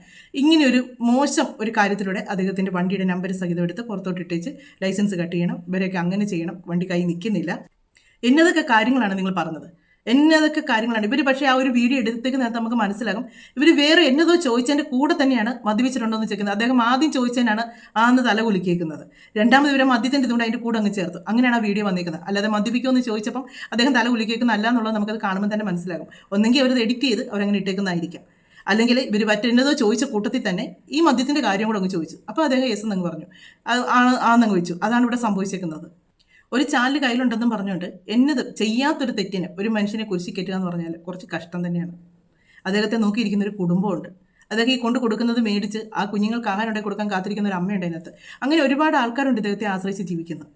ഇങ്ങനെ ഒരു മോശം ഒരു കാര്യത്തിലൂടെ അദ്ദേഹത്തിന്റെ വണ്ടിയുടെ നമ്പർ സഹിതം എടുത്ത് പുറത്തോട്ട് ഇട്ടേച്ച് ലൈസൻസ് കട്ട് ചെയ്യണം, ഇവരെയൊക്കെ അങ്ങനെ ചെയ്യണം, വണ്ടി കൈ നിൽക്കുന്നില്ല. എന്നതൊക്കെ കാര്യങ്ങളാണ് നിങ്ങൾ പറഞ്ഞത്, എന്നതൊക്കെ കാര്യങ്ങളാണ് ഇവർ. പക്ഷേ ആ ഒരു വീഡിയോ എടുത്തേക്ക് നേരത്തെ നമുക്ക് മനസ്സിലാകും ഇവർ വേറെ എന്നതോ ചോദിച്ചതിൻ്റെ കൂടെ തന്നെയാണ് മദ്യപിച്ചിട്ടുണ്ടോ എന്ന് ചോദിക്കുന്നത്. അദ്ദേഹം ആദ്യം ചോദിച്ചതിനാണ് ആന്ന് തല കുലുക്കിയേക്കുന്നത്. രണ്ടാമത് ഇവരെ മദ്യത്തിൻ്റെ ഇതുകൊണ്ട് അതിൻ്റെ കൂടെ അങ്ങ് ചേർത്തു. അങ്ങനെയാണ് ആ വീഡിയോ വന്നിരിക്കുന്നത്. അല്ലാതെ മദ്യപിക്കുമെന്ന് ചോദിച്ചപ്പം അദ്ദേഹം തല കുലുക്കിയേക്കുന്ന അല്ല എന്നുള്ളത് നമുക്കത് കാണുമ്പോൾ തന്നെ മനസ്സിലാകും. ഒന്നെങ്കിൽ അവരത് എഡിറ്റ് ചെയ്ത് അവരങ്ങനെ ഇട്ടേക്കുന്നതായിരിക്കാം, അല്ലെങ്കിൽ ഇവർ മറ്റെന്നതോ ചോദിച്ച കൂട്ടത്തിൽ തന്നെ ഈ മദ്യത്തിൻ്റെ കാര്യം കൂടെ അങ്ങ് ചോദിച്ചു. അപ്പോൾ അദ്ദേഹം യെസ് എന്നങ്ങ് പറഞ്ഞു, ആണെന്നങ്ങ് വെച്ചു. അതാണ് ഇവിടെ സംഭവിച്ചേക്കുന്നത്. ഒരു ചാനൽ കയ്യിലുണ്ടെന്നും പറഞ്ഞുകൊണ്ട് എന്നത് ചെയ്യാത്തൊരു തെറ്റിന് ഒരു മനുഷ്യനെ കുരിശി കയറ്റുക എന്ന് പറഞ്ഞാൽ കുറച്ച് കഷ്ടം തന്നെയാണ്. അദ്ദേഹത്തെ നോക്കിയിരിക്കുന്ന ഒരു കുടുംബമുണ്ട്. അദ്ദേഹം ഈ കൊണ്ട് കൊടുക്കുന്നത് മേടിച്ച് ആ കുഞ്ഞുങ്ങൾക്ക് ആഹാരം ഉണ്ടാക്കി കൊടുക്കാൻ കാത്തിരിക്കുന്ന ഒരു അമ്മയുണ്ട് അതിനകത്ത്. അങ്ങനെ ഒരുപാട് ആൾക്കാരുണ്ട് ഇദ്ദേഹത്തെ ആശ്രയിച്ച് ജീവിക്കുന്നത്.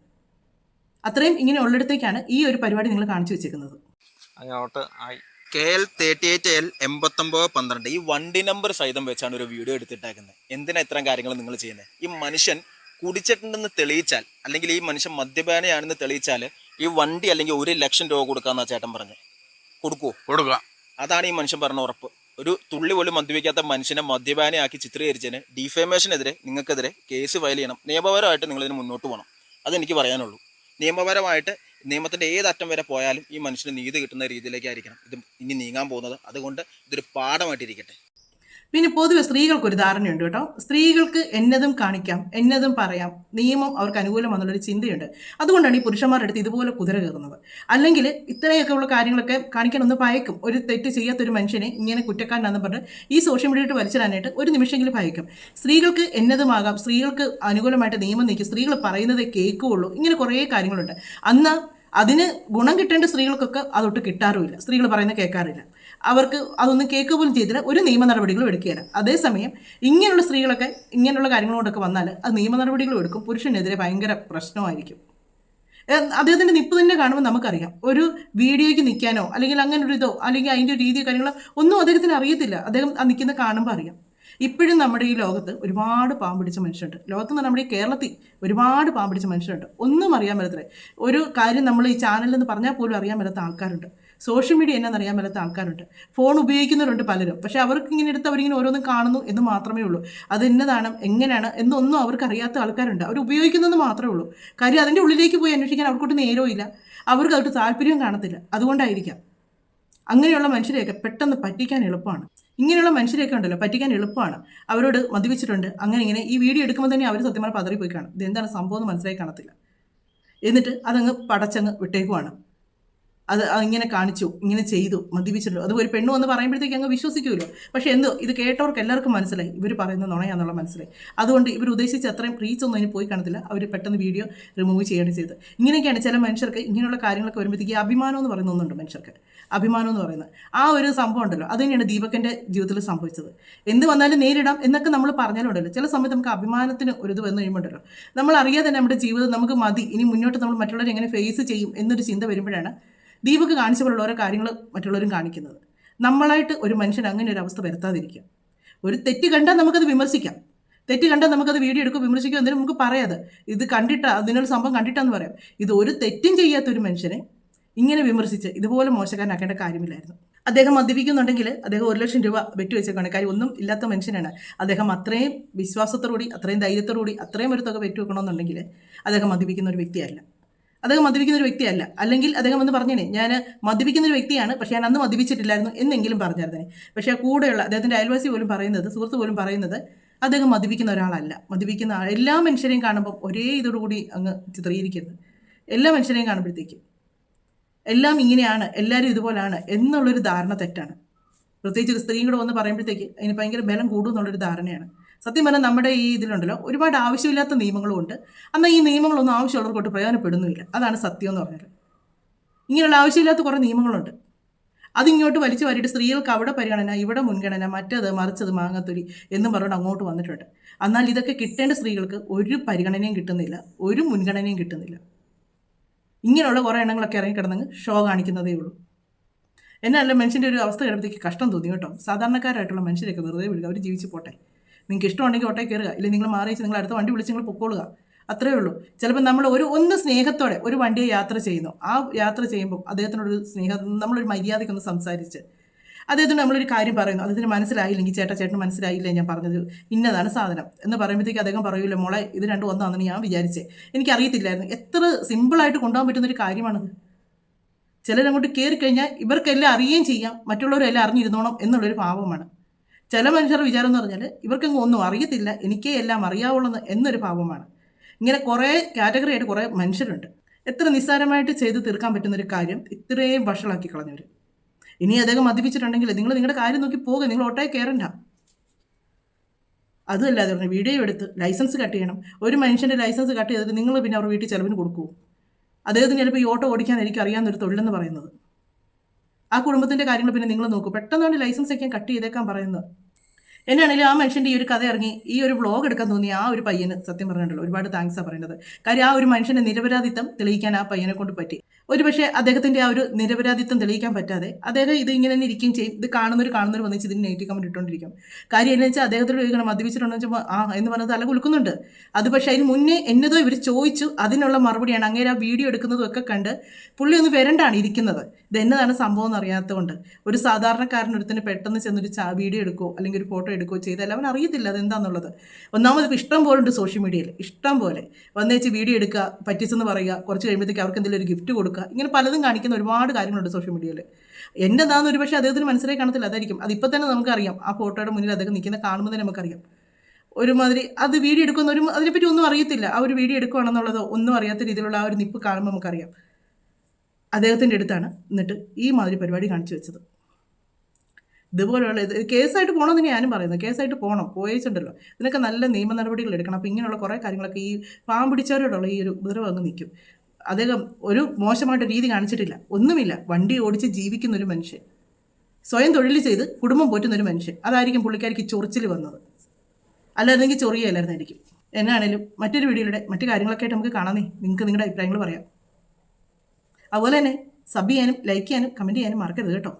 അത്രയും ഇങ്ങനെ ഉള്ളിടത്തേക്കാണ് ഈ ഒരു പരിപാടി നിങ്ങൾ കാണിച്ചു വെച്ചേക്കുന്നത്. അങ്ങോട്ട് ആയി. KL38L 8912 ഈ വണ്ടി നമ്പർ സഹിതം വെച്ചാണ് ഒരു വീഡിയോ എടുത്തിട്ടേക്കുന്നത്. എന്തിനാ ഇത്തരം കാര്യങ്ങൾ നിങ്ങൾ ചെയ്യുന്നത്? ഈ മനുഷ്യൻ കുടിച്ചിട്ടുണ്ടെന്ന് തെളിയിച്ചാൽ, അല്ലെങ്കിൽ ഈ മനുഷ്യൻ മദ്യപാനിയാണെന്ന് തെളിയിച്ചാൽ ഈ വണ്ടി അല്ലെങ്കിൽ 1 ലക്ഷം രൂപ കൊടുക്കാന്നാ ചേട്ടൻ പറഞ്ഞത്. കൊടുക്കുവോ? കൊടുക്കാം. അതാണ് ഈ മനുഷ്യൻ പറഞ്ഞ ഉറപ്പ്. ഒരു തുള്ളി പോലും മദ്യപിക്കാത്ത മനുഷ്യനെ മദ്യപാനിയാക്കി ചിത്രീകരിച്ചതിന് ഡിഫേമേഷനെതിരെ നിങ്ങൾക്കെതിരെ കേസ് ഫയൽ ചെയ്യണം. നിയമപരമായിട്ട് നിങ്ങളിതിന് മുന്നോട്ട് പോകണം. അതെനിക്ക് പറയാനുള്ളൂ. നിയമപരമായിട്ട് നിയമത്തിൻ്റെ ഏതറ്റം വരെ പോയാലും ഈ മനുഷ്യന് നീതി കിട്ടുന്ന രീതിയിലേക്കായിരിക്കണം ഇത് ഇനി നീങ്ങാൻ പോകുന്നത്. അതുകൊണ്ട് ഇതൊരു പാഠമായിട്ടിരിക്കട്ടെ. പിന്നെ പൊതുവെ സ്ത്രീകൾക്കൊരു ധാരണയുണ്ട് കേട്ടോ. സ്ത്രീകൾക്ക് എന്നതും കാണിക്കാം, എന്നതും പറയാം, നിയമം അവർക്ക് അനുകൂലമാണെന്നുള്ളൊരു ചിന്തയുണ്ട്. അതുകൊണ്ടാണ് ഈ പുരുഷന്മാരുടെ അടുത്ത് ഇതുപോലെ കുതിര കയറുന്നത്. അല്ലെങ്കിൽ ഇത്രയൊക്കെ ഉള്ള കാര്യങ്ങളൊക്കെ കാണിക്കാനൊന്ന് ഭയക്കും. ഒരു തെറ്റ് ചെയ്യാത്തൊരു മനുഷ്യനെ ഇങ്ങനെ കുറ്റക്കാരനാണെന്ന് പറഞ്ഞ് ഈ സോഷ്യൽ മീഡിയയിട്ട് വലിച്ചിടാനായിട്ട് ഒരു നിമിഷമെങ്കിലും ഭയക്കും. സ്ത്രീകൾക്ക് എന്നതുമാകാം, സ്ത്രീകൾക്ക് അനുകൂലമായിട്ട് നിയമം നീക്കി, സ്ത്രീകൾ പറയുന്നതേ കേൾക്കുകയുള്ളൂ, ഇങ്ങനെ കുറേ കാര്യങ്ങളുണ്ട്. അന്ന് അതിന് ഗുണം കിട്ടേണ്ട സ്ത്രീകൾക്കൊക്കെ അതൊട്ട് കിട്ടാറുമില്ല. സ്ത്രീകൾ പറയുന്നത് കേൾക്കാറില്ല. അവർക്ക് അതൊന്നും കേൾക്കുക പോലും ചെയ്തില്ല, ഒരു നിയമ നടപടികളും എടുക്കുകയില്ല. അതേസമയം ഇങ്ങനെയുള്ള സ്ത്രീകളൊക്കെ ഇങ്ങനെയുള്ള കാര്യങ്ങളോടൊക്കെ വന്നാൽ അത് നിയമ നടപടികളും എടുക്കും. പുരുഷനെതിരെ ഭയങ്കര പ്രശ്നമായിരിക്കും. അദ്ദേഹത്തിൻ്റെ നിപ്പ് തന്നെ കാണുമ്പോൾ നമുക്കറിയാം. ഒരു വീഡിയോയ്ക്ക് നിൽക്കാനോ അല്ലെങ്കിൽ അങ്ങനെ ഒരു ഇതോ അല്ലെങ്കിൽ അതിൻ്റെ രീതിയോ കാര്യങ്ങളോ ഒന്നും അദ്ദേഹത്തിന് അറിയത്തില്ല. അദ്ദേഹം ആ നിൽക്കുന്ന കാണുമ്പോൾ അറിയാം. ഇപ്പോഴും നമ്മുടെ ഈ ലോകത്ത് ഒരുപാട് പാവം പിടിച്ച മനുഷ്യരുണ്ട്. ലോകത്ത് നമ്മുടെ ഈ കേരളത്തിൽ ഒരുപാട് പാവം പിടിച്ച മനുഷ്യരുണ്ട്. ഒന്നും അറിയാൻ പറ്റത്തില്ല. ഒരു കാര്യം നമ്മൾ ഈ ചാനലിൽ നിന്ന് പറഞ്ഞാൽ പോലും അറിയാൻ പറ്റാത്ത ആൾക്കാരുണ്ട്. സോഷ്യൽ മീഡിയ എന്നാന്ന് അറിയാൻ പറ്റാത്ത ആൾക്കാരുണ്ട്. ഫോൺ ഉപയോഗിക്കുന്നവരുണ്ട് പലരും. പക്ഷേ അവർക്ക് ഇങ്ങനെ എടുത്ത് അവരിങ്ങനെ ഓരോന്നും കാണുന്നു എന്ന് മാത്രമേ ഉള്ളൂ. അത് എന്നതാണ് എങ്ങനെയാണ് എന്നൊന്നും അവർക്ക് അറിയാത്ത ആൾക്കാരുണ്ട്. അവർ ഉപയോഗിക്കുന്നതെന്ന് മാത്രമേ ഉള്ളൂ. കാര്യം അതിൻ്റെ ഉള്ളിലേക്ക് പോയി അന്വേഷിക്കാൻ അവർക്കൊട്ട് നേരവും ഇല്ല, അവർക്ക് അതൊട്ട് താല്പര്യവും കാണത്തില്ല. അതുകൊണ്ടായിരിക്കാം അങ്ങനെയുള്ള മനുഷ്യരെയൊക്കെ പെട്ടെന്ന് പറ്റിക്കാൻ എളുപ്പമാണ്. ഇങ്ങനെയുള്ള മനുഷ്യരെയൊക്കെ ഉണ്ടല്ലോ പറ്റിക്കാൻ എളുപ്പമാണ്. അവരോട് മദ്യപിച്ചിട്ടുണ്ട് അങ്ങനെ ഇങ്ങനെ ഈ വീഡിയോ എടുക്കുമ്പോൾ തന്നെ അവർ സത്യമായി പതറി പോയി കാണും. ഇതെന്താണ് സംഭവം എന്ന് മനസ്സിലായി കാണത്തില്ല. എന്നിട്ട് അതങ്ങ് പടച്ചങ്ങ് വിട്ടേക്കുവാണ്. അത് ഇങ്ങനെ കാണിച്ചു, ഇങ്ങനെ ചെയ്തു, മദ്യപിച്ചിട്ടുള്ളൂ. അത് ഒരു പെണ്ണു എന്ന് പറയുമ്പോഴത്തേക്ക് അങ്ങ് വിശ്വസിക്കുമല്ലോ. പക്ഷേ എന്തോ ഇത് കേട്ടവർക്ക് എല്ലാവർക്കും മനസ്സിലായി ഇവർ പറയുന്നത് നുണയാന്നുള്ള മനസ്സിലായി. അതുകൊണ്ട് ഇവർ ഉദ്ദേശിച്ച് അത്രയും റീച്ചൊന്നും അതിന് പോയി കാണത്തില്ല. അവർ പെട്ടെന്ന് വീഡിയോ റിമൂവ് ചെയ്യേണ്ടി ചെയ്ത്. ഇങ്ങനെയൊക്കെയാണ് ചില മനുഷ്യർക്ക് ഇങ്ങനെയുള്ള കാര്യങ്ങളൊക്കെ വരുമ്പോഴത്തേക്ക് അഭിമാനം എന്ന് പറയുന്ന ഒന്നുണ്ട് മനുഷ്യർക്ക്. അഭിമാനം എന്ന് പറയുന്നത് ആ ഒരു സംഭവം ഉണ്ടല്ലോ, അത് തന്നെയാണ് ദീപകൻ്റെ ജീവിതത്തിൽ സംഭവിച്ചത്. എന്ത് വന്നാലും നേരിടാം എന്നൊക്കെ നമ്മൾ പറഞ്ഞാലുണ്ടല്ലോ, ചില സമയത്ത് നമുക്ക് അഭിമാനത്തിന് ഒരു ഇത് വന്നു കഴിയുമ്പോണ്ടല്ലോ നമ്മൾ അറിയാതെ തന്നെ നമ്മുടെ ജീവിതം നമുക്ക് മതി, ഇനി മുന്നോട്ട് നമ്മൾ മറ്റുള്ളവരെ എങ്ങനെ ഫേസ് ചെയ്യും എന്നൊരു ചിന്ത വരുമ്പോഴാണ് ദീപക് കാണിച്ച പോലുള്ള ഓരോ കാര്യങ്ങൾ മറ്റുള്ളവരും കാണിക്കുന്നത്. നമ്മളായിട്ട് ഒരു മനുഷ്യൻ അങ്ങനെ ഒരു അവസ്ഥ വരുത്താതിരിക്കുക. ഒരു തെറ്റ് കണ്ടാൽ നമുക്കത് വിമർശിക്കാം, തെറ്റ് കണ്ടാൽ നമുക്കത് വീഡിയോ എടുക്കും, വിമർശിക്കും, എന്തിനും നമുക്ക് പറയാതെ ഇത് കണ്ടിട്ടാ അതിനൊരു സംഭവം കണ്ടിട്ടാന്ന് പറയാം. ഇത് ഒരു തെറ്റും ചെയ്യാത്തൊരു മനുഷ്യനെ ഇങ്ങനെ വിമർശിച്ച് ഇതുപോലെ മോശക്കാരനാക്കേണ്ട കാര്യമില്ലായിരുന്നു. അദ്ദേഹം മദ്യപിക്കുന്നുണ്ടെങ്കിൽ അദ്ദേഹം 1 ലക്ഷം രൂപ വെട്ടി വെച്ചേക്കാണ്. കാര്യം ഒന്നും ഇല്ലാത്ത മനുഷ്യനാണ് അദ്ദേഹം. അത്രയും വിശ്വാസത്തോടുകൂടി അത്രയും ധൈര്യത്തോടുകൂടി അത്രയും ഒരു തുക വെട്ടി വെക്കണമെന്നുണ്ടെങ്കിൽ അദ്ദേഹം മദ്യപിക്കുന്ന ഒരു വ്യക്തിയല്ല. അല്ലെങ്കിൽ അദ്ദേഹം എന്ന് പറഞ്ഞേനെ ഞാൻ മദ്യപിക്കുന്ന ഒരു വ്യക്തിയാണ്, പക്ഷേ ഞാൻ അന്ന് മദ്യപിച്ചിട്ടില്ലായിരുന്നു എന്നെങ്കിലും പറഞ്ഞായിരുന്നേ. പക്ഷേ ആ കൂടെയുള്ള അദ്ദേഹത്തിൻ്റെ അയൽവാസി പോലും പറയുന്നത്, സുഹൃത്ത് പോലും പറയുന്നത് അദ്ദേഹം മദ്യപിക്കുന്ന ഒരാളല്ല. മദ്യപിക്കുന്ന എല്ലാ മനുഷ്യരെയും കാണുമ്പോൾ ഒരേ ഇതോടുകൂടി അങ്ങ് ചിത്രീകരിക്കരുത്. എല്ലാ മനുഷ്യരെയും കാണുമ്പോഴത്തേക്കും എല്ലാം ഇങ്ങനെയാണ്, എല്ലാവരും ഇതുപോലാണ് എന്നുള്ളൊരു ധാരണ തെറ്റാണ്. പ്രത്യേകിച്ച് ഒരു സ്ത്രീയും കൂടെ വന്ന് പറയുമ്പോഴത്തേക്ക് അതിന് ഭയങ്കര ബലം കൂടും എന്നുള്ളൊരു ധാരണയാണ്. സത്യം പറഞ്ഞാൽ നമ്മുടെ ഈ ഇതിലുണ്ടല്ലോ ഒരുപാട് ആവശ്യമില്ലാത്ത നിയമങ്ങളും ഉണ്ട്. എന്നാൽ ഈ നിയമങ്ങളൊന്നും ആവശ്യമുള്ളവർക്കൊട്ട് പ്രയോജനപ്പെടുന്നുമില്ല. അതാണ് സത്യം എന്ന് പറഞ്ഞാൽ. ഇങ്ങനെയുള്ള ആവശ്യമില്ലാത്ത കുറേ നിയമങ്ങളുണ്ട്. അതിങ്ങോട്ട് വലിച്ചു വാരിയിട്ട് സ്ത്രീകൾക്ക് അവിടെ പരിഗണന, ഇവിടെ മുൻഗണന, മറ്റത് മറിച്ചത് മാങ്ങാത്തൊലി എന്നും പറഞ്ഞുകൊണ്ട് അങ്ങോട്ട് വന്നിട്ടുണ്ട്. എന്നാൽ ഇതൊക്കെ കിട്ടേണ്ട സ്ത്രീകൾക്ക് ഒരു പരിഗണനയും കിട്ടുന്നില്ല, ഒരു മുൻഗണനയും കിട്ടുന്നില്ല. ഇങ്ങനെയുള്ള കുറേ എണ്ണങ്ങളൊക്കെ ഇറങ്ങിക്കിടന്നങ്ങ് ഷോ കാണിക്കുന്നതേ ഉള്ളൂ. എന്നല്ല മനുഷ്യൻ്റെ ഒരു അവസ്ഥ കിടത്തേക്ക് കഷ്ടം തോന്നി കേട്ടോ. സാധാരണക്കാരായിട്ടുള്ള മനുഷ്യരൊക്കെ വെറുതെ വിടുക, അവർ ജീവിച്ച് പോട്ടെ. നിങ്ങൾക്ക് ഇഷ്ടമുണ്ടെങ്കിൽ ഓട്ടോയിൽ കയറുക, ഇല്ലെങ്കിൽ നിങ്ങൾ മാറി വെച്ച് നിങ്ങൾ അടുത്ത വണ്ടി വിളിച്ച് നിങ്ങൾ പൊക്കോളുക, അത്രേ ഉള്ളൂ. ചിലപ്പോൾ നമ്മൾ ഒന്ന് സ്നേഹത്തോടെ ഒരു വണ്ടിയെ യാത്ര ചെയ്യുന്നു, ആ യാത്ര ചെയ്യുമ്പോൾ അദ്ദേഹത്തിനോടൊരു സ്നേഹം, നമ്മളൊരു മര്യാദയ്ക്കൊന്ന് സംസാരിച്ച് അദ്ദേഹത്തിന് നമ്മളൊരു കാര്യം പറയുന്നു, അദ്ദേഹത്തിന് മനസ്സിലായില്ലെങ്കിൽ ചേട്ടന് മനസ്സിലായില്ലേ ഞാൻ പറഞ്ഞത് ഇന്നതാണ് സാധനം എന്ന് പറയുമ്പോഴത്തേക്ക് അദ്ദേഹം പറയൂല്ലോ, മോളെ ഇത് രണ്ടും ഒന്നാണെന്ന് ഞാൻ വിചാരിച്ചേ, എനിക്കറിയത്തില്ലായിരുന്നു. എത്ര സിമ്പിളായിട്ട് കൊണ്ടുപോകാൻ പറ്റുന്നൊരു കാര്യമാണത്. ചിലരങ്ങോട്ട് കയറിക്കഴിഞ്ഞാൽ ഇവർക്കെല്ലാം അറിയുകയും ചെയ്യാം, മറ്റുള്ളവരെല്ലാം അറിഞ്ഞിരുന്നോണം എന്നുള്ളൊരു ഭാവമാണ്. ചില മനുഷ്യരുടെ വിചാരം എന്ന് പറഞ്ഞാൽ ഇവർക്കെങ്ങും ഒന്നും അറിയത്തില്ല, എനിക്കേ എല്ലാം അറിയാവുള്ളൂ എന്നൊരു ഭാവമാണ്. ഇങ്ങനെ കുറേ കാറ്റഗറി ആയിട്ട് കുറേ മനുഷ്യരുണ്ട്. എത്ര നിസ്സാരമായിട്ട് ചെയ്ത് തീർക്കാൻ പറ്റുന്നൊരു കാര്യം ഇത്രയും വഷളാക്കി കളഞ്ഞവർ. ഇനി അദ്ദേഹം മദ്യപിച്ചിട്ടുണ്ടെങ്കിൽ നിങ്ങൾ നിങ്ങളുടെ കാര്യം നോക്കി പോകുക, നിങ്ങൾ ഓട്ടോയിൽ കയറണ്ട. അതുമല്ലാതെ പറഞ്ഞു വീഡിയോ എടുത്ത് ലൈസൻസ് കട്ട് ചെയ്യണം. ഒരു മനുഷ്യൻ്റെ ലൈസൻസ് കട്ട് ചെയ്തിട്ട് നിങ്ങൾ പിന്നെ അവർ വീട്ടിൽ ചിലവിന് കൊടുക്കുമോ? അദ്ദേഹത്തിന് ചിലപ്പോൾ ഈ ഓട്ടോ ഓടിക്കാൻ എനിക്ക് അറിയാവുന്നൊരു തൊഴിലെന്ന് പറയുന്നത്. ആ കുടുംബത്തിൻ്റെ കാര്യങ്ങൾ പിന്നെ നിങ്ങൾ നോക്കൂ. പെട്ടെന്നാണ് ലൈസൻസ് ഒക്കെ കട്ട് ചെയ്തേക്കാൻ പറയുന്നത്. എന്നാണെങ്കിലും ആ മനുഷ്യൻ്റെ ഈ ഒരു കഥ ഇറങ്ങി ഈ ഒരു വ്ളോഗ് എടുക്കാൻ തോന്നി ആ ഒരു പയ്യന് സത്യം പറഞ്ഞിട്ടുള്ളൂ ഒരുപാട് താങ്ക്സാണ് പറയുന്നത്. കാര്യം ആ ഒരു മനുഷ്യൻ്റെ നിരപരാധിത്വം തെളിയിക്കാൻ ആ പയ്യനെ കൊണ്ട് പറ്റി. ഒരു പക്ഷേ അദ്ദേഹത്തിൻ്റെ ആ ഒരു നിരപരാധിത്വം തെളിയിക്കാൻ പറ്റാതെ അദ്ദേഹം ഇത് ഇങ്ങനെ തന്നെ ഇരിക്കുകയും ചെയ്യും. ഇത് കാണുന്നവർ വന്നിച്ച് ഇതിന് നെഗറ്റീവ് കമൻറ്റ് ഇട്ടുകൊണ്ടിരിക്കും. കാര്യം എന്ന് വെച്ചാൽ അദ്ദേഹത്തോട് ചോദിക്കണം മദ്യപിച്ചിട്ടുണ്ടെന്ന് വെച്ചാൽ എന്ന് പറഞ്ഞത് തല കുലുക്കുന്നുണ്ട്. അത് പക്ഷേ അതിന് മുന്നേ എന്നതോ ഇവർ ചോദിച്ചു, അതിനുള്ള മറുപടിയാണ്. അങ്ങേരെ ആ വീഡിയോ എടുക്കുന്നതും ഒക്കെ കണ്ട് പുള്ളി ഒന്ന് വരണ്ടാണ് ഇരിക്കുന്നത്. ഇത് എന്നതാണ് സംഭവം എന്ന് അറിയാത്തതുകൊണ്ട് ഒരു സാധാരണക്കാരനൊരുത്തിന് പെട്ടെന്ന് ചെന്നൊരു വീഡിയോ എടുക്കുകയോ അല്ലെങ്കിൽ ഒരു ഫോട്ടോ എടുക്കുകയോ ചെയ്താൽ അവൻ അറിയത്തില്ല അതെന്താണെന്നുള്ളത്. ഒന്നാമത് ഇപ്പോൾ ഇഷ്ടം പോലെ ഉണ്ട് സോഷ്യൽ മീഡിയയിൽ, ഇഷ്ടം പോലെ വന്നേച്ച് വീഡിയോ എടുക്കുക, പറ്റിച്ചെന്ന് പറയുക, കുറച്ച് കഴിയുമ്പോഴത്തേക്ക് അവർക്ക് എന്തെങ്കിലും ഒരു ഗിഫ്റ്റ് കൊടുക്കുക, ഇങ്ങനെ പലതും കാണിക്കുന്ന ഒരുപാട് കാര്യങ്ങളുണ്ട് സോഷ്യൽ മീഡിയയിൽ. എന്നതാണെന്ന് ഒരു പക്ഷേ അദ്ദേഹത്തിന് മനസ്സിലായി കാണത്തില്ല, അതായിരിക്കും. അതിപ്പോൾ തന്നെ നമുക്കറിയാം, ആ ഫോട്ടോയുടെ മുന്നിൽ അദ്ദേഹം നിൽക്കുന്ന കാണുമ്പോൾ തന്നെ നമുക്കറിയാം. ഒരുമാതിരി അത് വീഡിയോ എടുക്കുന്ന അതിനെപ്പറ്റി ഒന്നും അറിയത്തില്ല, ആ ഒരു വീഡിയോ എടുക്കുകയാണെന്നുള്ളതോ ഒന്നും അറിയാത്ത രീതിയിലുള്ള ആ ഒരു നിപ്പ് കാണുമ്പോൾ നമുക്കറിയാം അദ്ദേഹത്തിൻ്റെ അടുത്താണ് എന്നിട്ട് ഈ മാതിരി പരിപാടി കാണിച്ചു വെച്ചത്. ഇതുപോലെയുള്ള കേസായിട്ട് പോകണമെന്ന് ഞാനും പറയുന്നത്. കേസായിട്ട് പോയേച്ചുണ്ടല്ലോ, ഇതിനൊക്കെ നല്ല നിയമ നടപടികൾ എടുക്കണം. അപ്പോൾ ഇങ്ങനെയുള്ള കുറേ കാര്യങ്ങളൊക്കെ ഈ പാവം പിടിച്ചവരോടുള്ള ഈ ഒരു ഉപദ്രവം അങ്ങ് നിൽക്കും. അദ്ദേഹം ഒരു മോശമായിട്ട് രീതി കാണിച്ചിട്ടില്ല, ഒന്നുമില്ല. വണ്ടി ഓടിച്ച് ജീവിക്കുന്നൊരു മനുഷ്യൻ, സ്വയം തൊഴിൽ ചെയ്ത് കുടുംബം പോറ്റുന്നൊരു മനുഷ്യൻ. അതായിരിക്കും പുള്ളിക്കാരിക്ക് ചൊറിച്ചിൽ വന്നത്, അല്ലായിരുന്നെങ്കിൽ ചൊറിയല്ലായിരുന്നായിരിക്കും. എന്നാണേലും മറ്റൊരു വീഡിയോയുടെ മറ്റു കാര്യങ്ങളൊക്കെ ആയിട്ട് നമുക്ക് കാണാം. നിങ്ങൾക്ക് നിങ്ങളുടെ അഭിപ്രായങ്ങൾ പറയാം. അതുപോലെ തന്നെ സബ് ചെയ്യാനും ലൈക്ക് ചെയ്യാനും കമൻറ്റ് ചെയ്യാനും മറക്കരുത് കേട്ടോ.